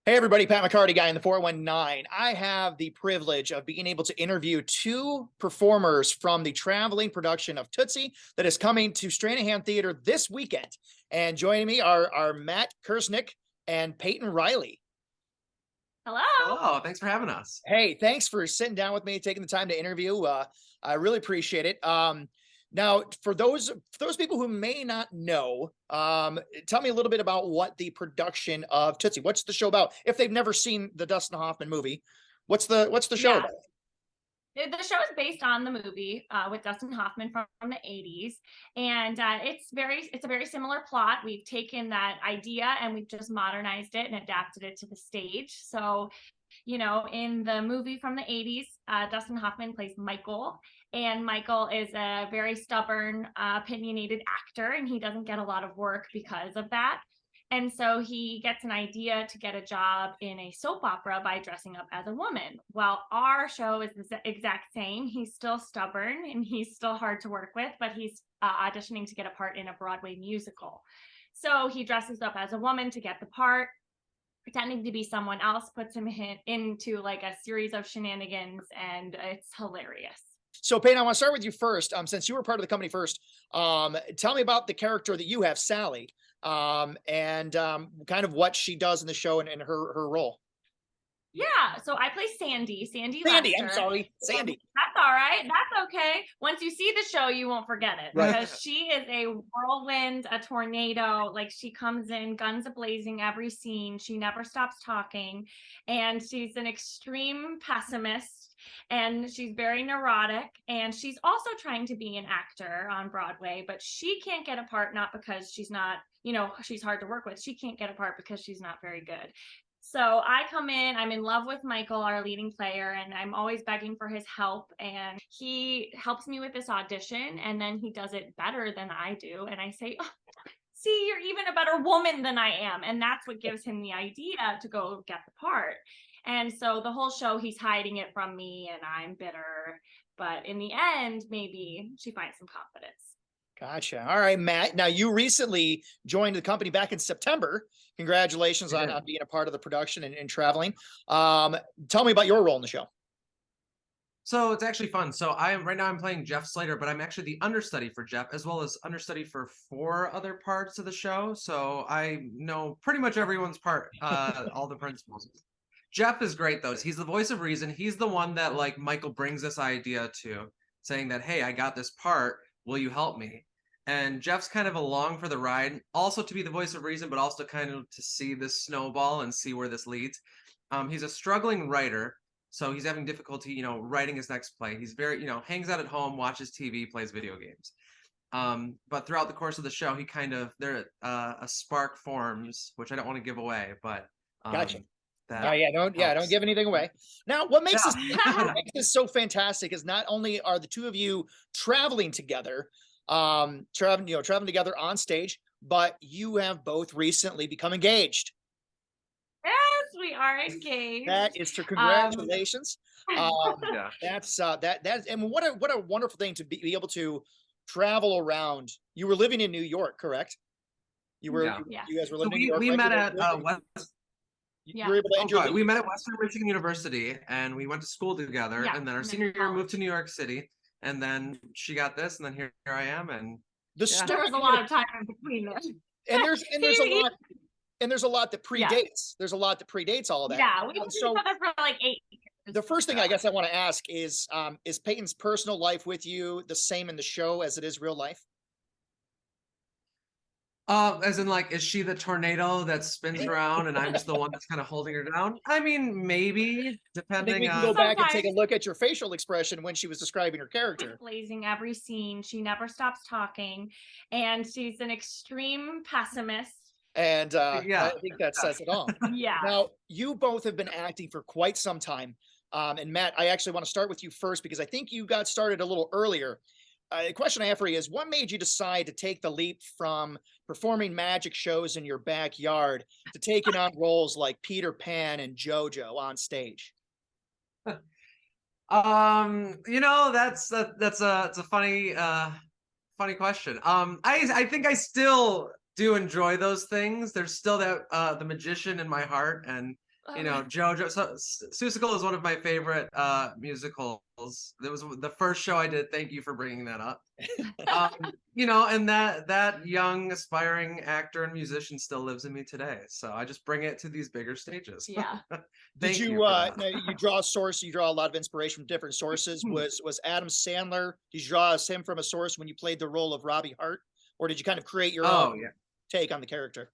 Hey everybody, Pat McCarty, guy in the 419. I have the privilege of being able to interview two performers from the traveling production of Tootsie that is coming to Stranahan Theater this weekend. And joining me are Matt Kurzyniec and Payton Reilly. Hello. Hello, thanks for having us. Hey, thanks for sitting down with me, taking the time to interview. I really appreciate it. Now, for those people who may not know, tell me a little bit about what the production of Tootsie. What's the show about? If they've never seen the Dustin Hoffman movie, what's the show about? The show is based on the movie with Dustin Hoffman from the 80s. And it's a very similar plot. We've taken that idea and we've just modernized it and adapted it to the stage. So, in the movie from the 80s, Dustin Hoffman plays Michael. And Michael is a very stubborn, opinionated actor, and he doesn't get a lot of work because of that. And so he gets an idea to get a job in a soap opera by dressing up as a woman. Well, our show is the exact same. He's still stubborn and he's still hard to work with, but he's auditioning to get a part in a Broadway musical. So he dresses up as a woman to get the part, pretending to be someone else, puts him into like a series of shenanigans, and it's hilarious. So, Payne, I want to start with you first. Since you were part of the company first, tell me about the character that you have, Sally, and kind of what she does in the show and her role. Yeah, so I play Sandy. Sandy, I'm sorry, Sandy. That's all right. That's okay. Once you see the show, you won't forget it, right? Because she is a whirlwind, a tornado. Like, she comes in guns a-blazing every scene. She never stops talking, and she's an extreme pessimist, and she's very neurotic, and she's also trying to be an actor on Broadway, but she can't get a part, not because she's not, she's hard to work with. She can't get a part because she's not very good. So I come in, I'm in love with Michael, our leading player, and I'm always begging for his help. And he helps me with this audition, and then he does it better than I do. And I say, oh, see, you're even a better woman than I am. And that's what gives him the idea to go get the part. And so the whole show, he's hiding it from me, and I'm bitter. But in the end, maybe she finds some confidence. Gotcha. All right, Matt. Now, you recently joined the company back in September. Congratulations on being a part of the production and traveling. Tell me about your role in the show. So it's actually fun. So right now I'm playing Jeff Slater, but I'm actually the understudy for Jeff, as well as understudy for 4 other parts of the show. So I know pretty much everyone's part, all the principals. Jeff is great, though. He's the voice of reason. He's the one that, like, Michael brings this idea to, saying that, hey, I got this part. Will you help me? And Jeff's kind of along for the ride, also to be the voice of reason, but also kind of to see this snowball and see where this leads. He's a struggling writer, so he's having difficulty, writing his next play. He's very, hangs out at home, watches TV, plays video games. But throughout the course of the show, a spark forms, which I don't want to give away, but gotcha. Don't give anything away. Now, what makes this so fantastic is not only are the two of you traveling together, traveling together on stage, but you have both recently become engaged. Yes, we are engaged. That is to congratulations. That's and what a wonderful thing to be able to travel around. You were living in New York, correct? You guys were living in New York. We met at you were able to enjoy we met at Western Michigan University, and we went to school together. And then our senior year moved to New York City, and then she got this, and then here I am. And there was a lot of time in between this. And there's a lot that predates. Yeah. There's a lot that predates all of that. Yeah, we've been together for like 8 years. The first thing I guess I want to ask is Payton's personal life with you the same in the show as it is real life? As in, like, is she the tornado that spins around and I'm just the one that's kind of holding her down? I mean, maybe, depending. I think we can go back and take a look at your facial expression when she was describing her character. Blazing every scene. She never stops talking, and she's an extreme pessimist. And I think that says it all. Yeah. Now, you both have been acting for quite some time. And Matt, I actually want to start with you first because I think you got started a little earlier. The question I have for you is, what made you decide to take the leap from performing magic shows in your backyard to taking on roles like Peter Pan and JoJo on stage? That's a funny question. I think I still do enjoy those things. There's still that the magician in my heart, and you know, JoJo. So Seussical is one of my favorite musicals. It was the first show I did. Thank you for bringing that up. You know, and that young aspiring actor and musician still lives in me today. So I just bring it to these bigger stages. Yeah. Did Thank you, you for that. now you draw a source, you draw a lot of inspiration from different sources. Was Adam Sandler, did you draw him from a source when you played the role of Robbie Hart? Or did you kind of create your Oh own yeah. take on the character?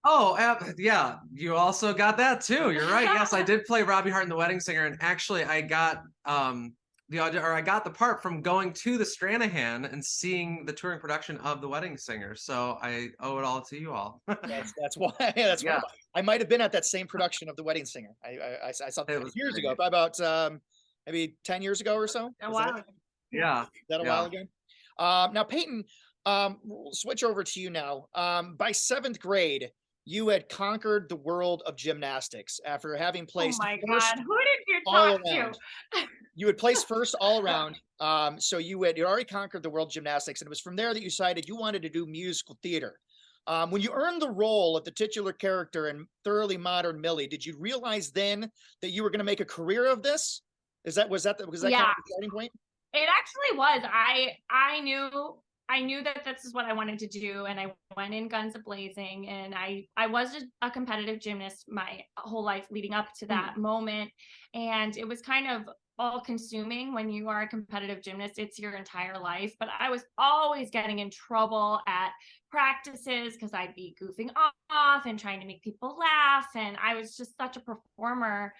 Oh, yeah. You also got that too. You're right. Yes, I did play Robbie Hart in The Wedding Singer, and actually, I got I got the part from going to the Stranahan and seeing the touring production of The Wedding Singer. So I owe it all to you all. That's why that's why Yeah. I might have been at that same production of The Wedding Singer. I saw It was years great. ago, about maybe 10 years ago or so. Oh, Is wow. Yeah. is that a Yeah. while ago? Now, Peyton, we'll switch over to you now. By seventh grade, you had conquered the world of gymnastics after having Oh placed my first God. Who did you all talk to? around. You had placed first all around. So you'd already conquered the world of gymnastics, and it was from there that you decided you wanted to do musical theater. When you earned the role of the titular character in Thoroughly Modern Millie, did you realize then that you were going to make a career of this? Was that kind of Yeah. the starting point? It actually was. I knew that this is what I wanted to do, and I went in guns a-blazing. And I was a competitive gymnast my whole life leading up to that moment, and it was kind of all-consuming. When you are a competitive gymnast, it's your entire life. But I was always getting in trouble at practices because I'd be goofing off and trying to make people laugh, and I was just such a performer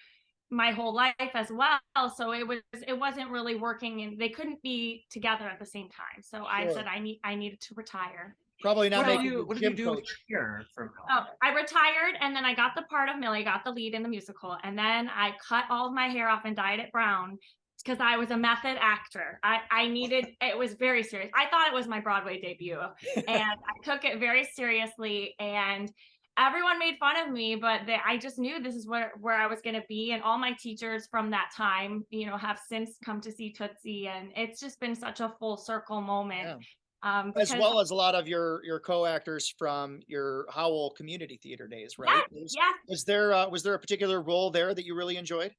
my whole life as well. So it wasn't really working, and they couldn't be together at the same time. So I Sure. said I needed to retire. Probably not What making did the you gym do coach. with your hair from Oh, I retired, and then I got the part of Millie, got the lead in the musical, and then I cut all of my hair off and dyed it brown because I was a method actor. I needed, it was very serious. I thought it was my Broadway debut, and I took it very seriously, and everyone made fun of me, but I just knew this is where I was going to be. And all my teachers from that time, you know, have since come to see Tootsie, and it's just been such a full circle moment. Yeah. Because, As well as a lot of your co-actors from your Howell community theater days, right? yes. Was there a particular role there that you really enjoyed?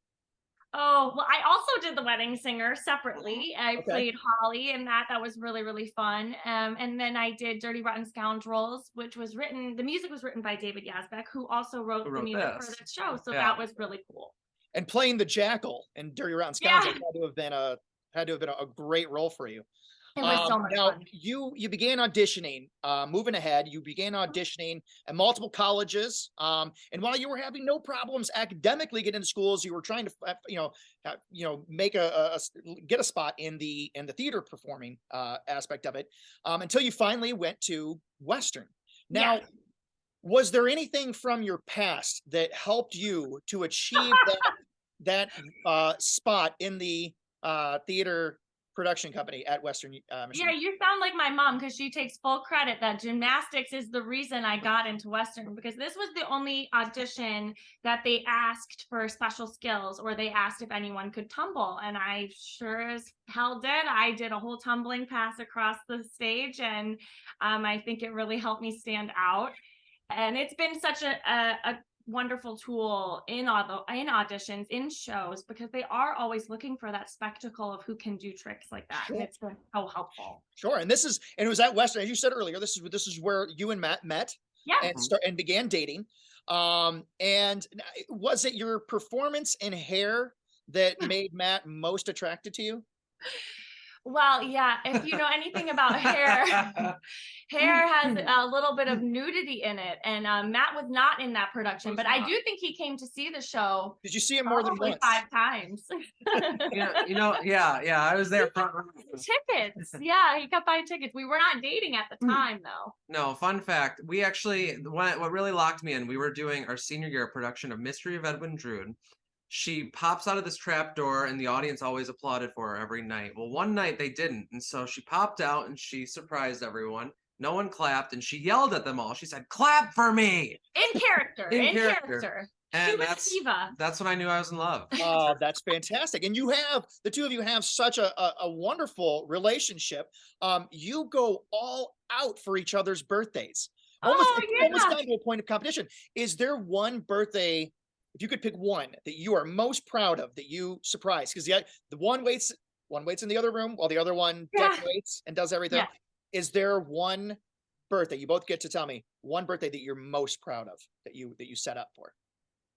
Oh, well, I also did The Wedding Singer separately. I Okay. played Holly in that. That was really, really fun. And then I did Dirty Rotten Scoundrels, which was the music was written by David Yazbek, who also wrote the music for this? that show. So Yeah. that was really cool. And playing the Jackal in Dirty Rotten Yeah. Scoundrels had to have been a great role for you. It was so much Now fun. you began auditioning, moving ahead, you began auditioning at multiple colleges. And while you were having no problems academically getting into schools, you were trying to, make get a spot in the theater performing aspect of it, until you finally went to Western. Now, Yes. was there anything from your past that helped you to achieve that spot in the theater production company at Western Yeah, Michigan? you sound like my mom, because she takes full credit that gymnastics is the reason I got into Western, because this was the only audition that they asked for special skills, or they asked if anyone could tumble. And I sure as hell did. I did a whole tumbling pass across the stage, and I think it really helped me stand out. And it's been such a wonderful tool in auditions, in shows, because they are always looking for that spectacle of who can do tricks like that. Sure. And it's been so helpful. Sure. And it was at Western, as you said earlier, this is where you and Matt met Yeah. and began dating. And was it your performance in hair that made Matt most attracted to you? Well, yeah, if you know anything about hair, hair has a little bit of nudity in it. And Matt was not in that production, but I do think he came to see the show Did you see him more than probably once? 5 times. Yeah, I was there front row. Tickets. Yeah, he kept buying tickets. We were not dating at the time, though. No, fun fact. We actually, what really locked me in, we were doing our senior year production of Mystery of Edwin Drood. She pops out of this trap door, and the audience always applauded for her every night. Well, one night they didn't, and so she popped out and she surprised everyone. No one clapped, and she yelled at them all. She said, "Clap for me!" In character. In In character. character. She And was Siva. that's when I knew I was in love. Oh, that's fantastic. And the two of you have such a wonderful relationship. You go all out for each other's birthdays. Almost Oh, yeah. almost down to a point of competition. Is there one birthday if you could pick one that you are most proud of that you surprised, because the one waits in the other room while the other one Yeah. decorates and does everything. Yeah. Is there one birthday, you both get to tell me one birthday that you're most proud of that you set up for?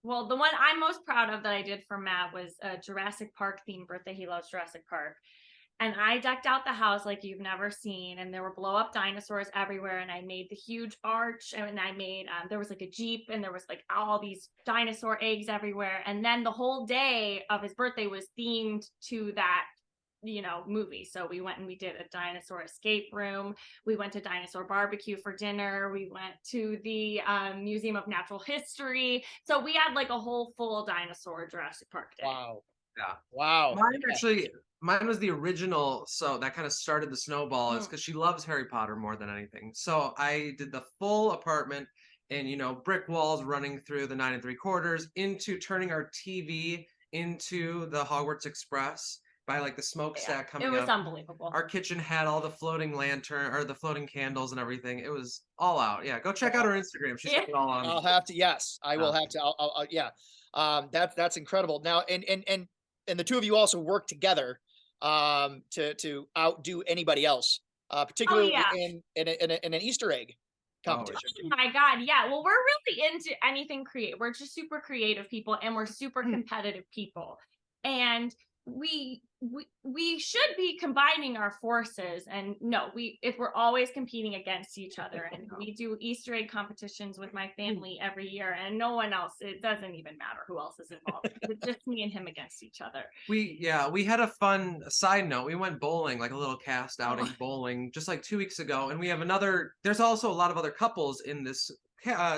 Well, the one I'm most proud of that I did for Matt was a Jurassic Park themed birthday. He loves Jurassic Park. And I decked out the house like you've never seen. And there were blow up dinosaurs everywhere. And I made the huge arch. And I made, there was like a Jeep and there was like all these dinosaur eggs everywhere. And then the whole day of his birthday was themed to that, movie. So we went and we did a dinosaur escape room. We went to dinosaur barbecue for dinner. We went to the Museum of Natural History. So we had like a whole full dinosaur Jurassic Park day. Wow. Yeah. Wow. Mine was the original. So that kind of started the snowball, is because she loves Harry Potter more than anything. So I did the full apartment and, brick walls running through the 9 3/4 into turning our TV into the Hogwarts Express by like the smokestack coming up. It was up. Unbelievable. Our kitchen had all the floating lantern or the floating candles and everything. It was all out. Yeah, go check out her Instagram. She's got it all on. I'll have to. Yes, I will have to. I'll yeah. That's incredible. Now, and the two of you also work together to outdo anybody else, particularly in an Easter egg competition. Oh my God, yeah. Well, we're really into anything creative. We're just super creative people, and we're super competitive people, and we should be combining our forces. And no, we're always competing against each other. And we do Easter egg competitions with my family every year, and no one else. It doesn't even matter who else is involved. It's just me and him against each other. We had a fun side note. We went bowling, like a little cast outing bowling, just like 2 weeks ago. And we have there's also a lot of other couples in this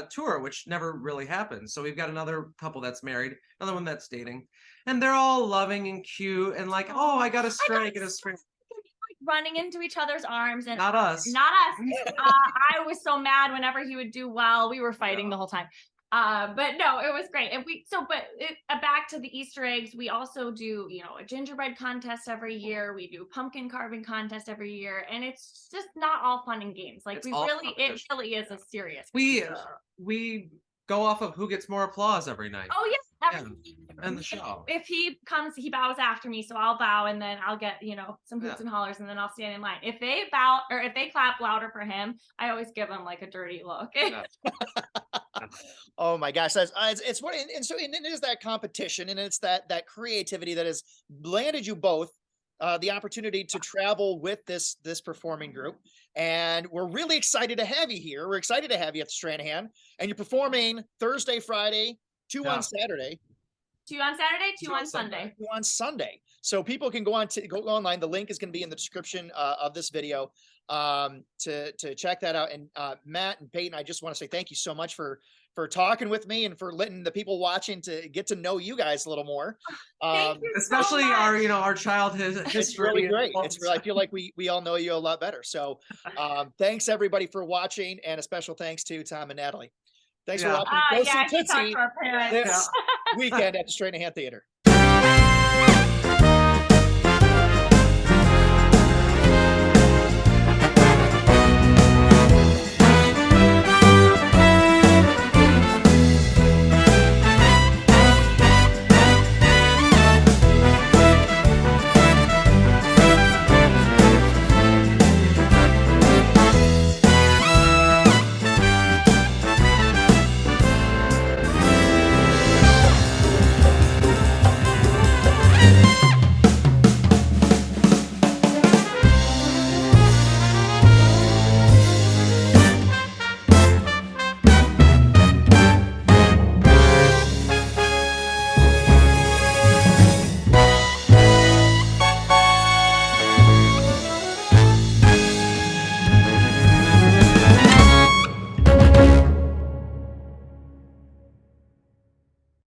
tour, which never really happens. So we've got another couple that's married, another one that's dating, and they're all loving and cute and like, oh, I got a strike and a strike. Running into each other's arms. And not us. I was so mad whenever he would do well. We were fighting the whole time. But no, it was great. And back to the Easter eggs, we also do, a gingerbread contest every year. We do pumpkin carving contest every year. And it's just not all fun and games. Like it really is a serious. We go off of who gets more applause every night. Oh yes. And the show. If he comes, he bows after me, so I'll bow, and then I'll get, some hoots and hollers, and then I'll stand in line. If they bow or if they clap louder for him, I always give them like a dirty look. Oh my gosh, it's what, and so it is that competition, and it's that creativity that has landed you both the opportunity to travel with this performing group. And we're really excited to have you here. We're excited to have you at the Stranahan, and you're performing Thursday, Friday, 2 on Saturday. 2 on Saturday, 2 on Sunday. 2 on Sunday. So people can go online. The link is going to be in the description of this video to check that out. And Matt and Payton, I just want to say thank you so much for talking with me and for letting the people watching to get to know you guys a little more. Thank you especially so much. our childhood history. It's really great. I feel like we all know you a lot better. So thanks everybody for watching, and a special thanks to Tom and Natalie. Thanks for watching. Go see Tootsie this weekend at the Stranahan Theater.